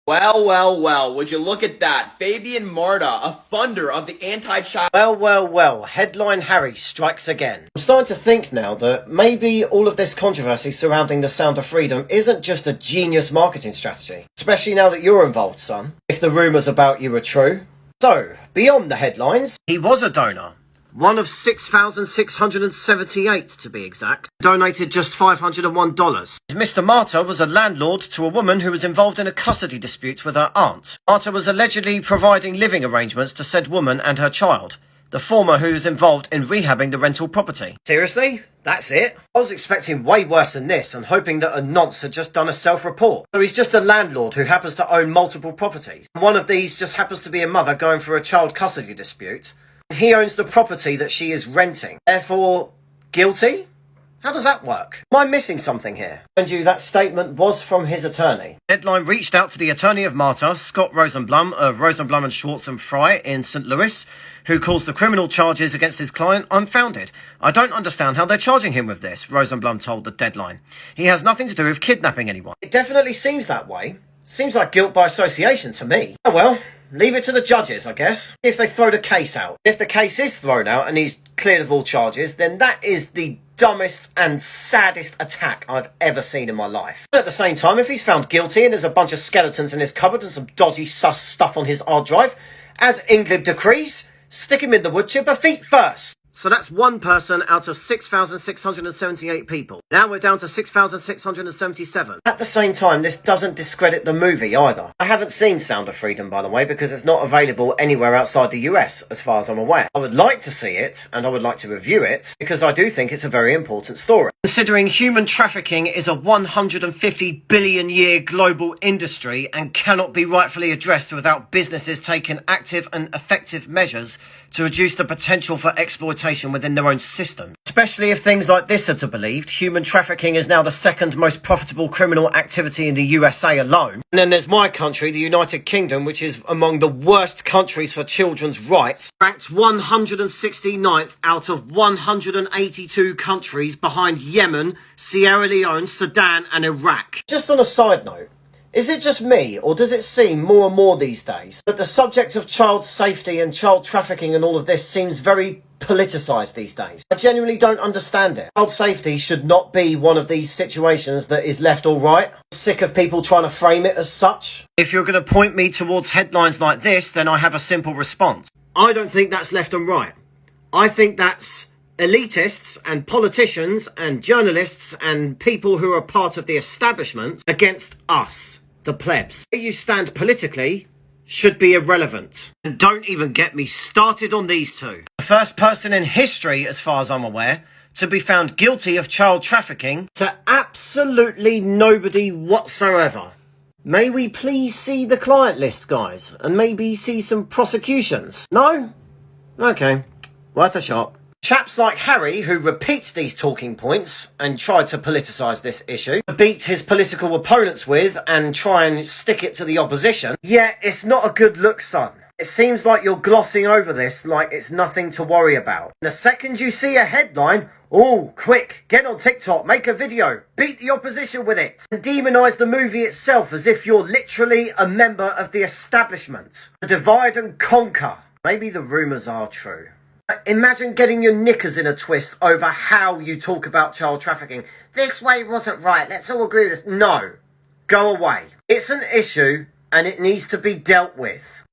Well, well, well, would you look at that? Fabian Marta, a funder of the anti-child... Well, headline Harry strikes again. I'm starting to think now that maybe all of this controversy surrounding the Sound of Freedom isn't just a genius marketing strategy. Especially now that you're involved, son, if the rumours about you are true. So, beyond the headlines, he was a donor. One of 6,678 to be exact, donated just $501. Mr. Marta was a landlord to a woman who was involved in a custody dispute with her aunt. Marta was allegedly providing living arrangements to said woman and her child, the former who was involved in rehabbing the rental property. Seriously? That's it? I was expecting way worse than this and hoping that a nonce had just done a self-report. So he's just a landlord who happens to own multiple properties. One of these just happens to be a mother going through a child custody dispute. He owns the property that she is renting. Therefore, guilty? How does that work? Am I missing something here? And you, that statement was from his attorney. Deadline reached out to the attorney of Marta, Scott Rosenblum of Rosenblum and Schwartz and Fry in St. Louis, who calls the criminal charges against his client unfounded. I don't understand how they're charging him with this, Rosenblum told the Deadline. He has nothing to do with kidnapping anyone. It definitely seems that way. Seems like guilt by association to me. Oh well. Leave it to the judges, I guess, if they throw the case out. If the case is thrown out and he's cleared of all charges, then that is the dumbest and saddest attack I've ever seen in my life. But at the same time, if he's found guilty and there's a bunch of skeletons in his cupboard and some dodgy sus stuff on his hard drive, as England decrees, stick him in the wood chipper feet first. So that's one person out of 6,678 people. Now we're down to 6,677. At the same time, this doesn't discredit the movie either. I haven't seen Sound of Freedom, by the way, because it's not available anywhere outside the US, as far as I'm aware. I would like to see it, and I would like to review it, because I do think it's a very important story. Considering human trafficking is a 150 billion year global industry and cannot be rightfully addressed without businesses taking active and effective measures to reduce the potential for exploitation within their own system. Especially if things like this are to be believed, human trafficking is now the second most profitable criminal activity in the USA alone. And then there's my country, the United Kingdom, which is among the worst countries for children's rights, ranked 169th out of 182 countries behind Yemen, Sierra Leone, Sudan and Iraq. Just on a side note, is it just me, or does it seem more and more these days that the subject of child safety and child trafficking and all of this seems very politicised these days? I genuinely don't understand it. Child safety should not be one of these situations that is left or right. I'm sick of people trying to frame it as such. If you're going to point me towards headlines like this, then I have a simple response. I don't think that's left and right. I think that's elitists and politicians and journalists and people who are part of the establishment against us, the plebs. Where you stand politically should be irrelevant. And don't even get me started on these two. The first person in history, as far as I'm aware, to be found guilty of child trafficking to absolutely nobody whatsoever. May we please see the client list, guys, and maybe see some prosecutions? No? Okay, worth a shot. Chaps like Harry, who repeats these talking points and try to politicise this issue, beat his political opponents with and try and stick it to the opposition. Yeah, it's not a good look, son. It seems like you're glossing over this like it's nothing to worry about. The second you see a headline, oh, quick, get on TikTok, make a video, beat the opposition with it, and demonise the movie itself as if you're literally a member of the establishment. The divide and conquer. Maybe the rumours are true. Imagine getting your knickers in a twist over how you talk about child trafficking. This way wasn't right, let's all agree with this. No, go away. It's an issue and it needs to be dealt with.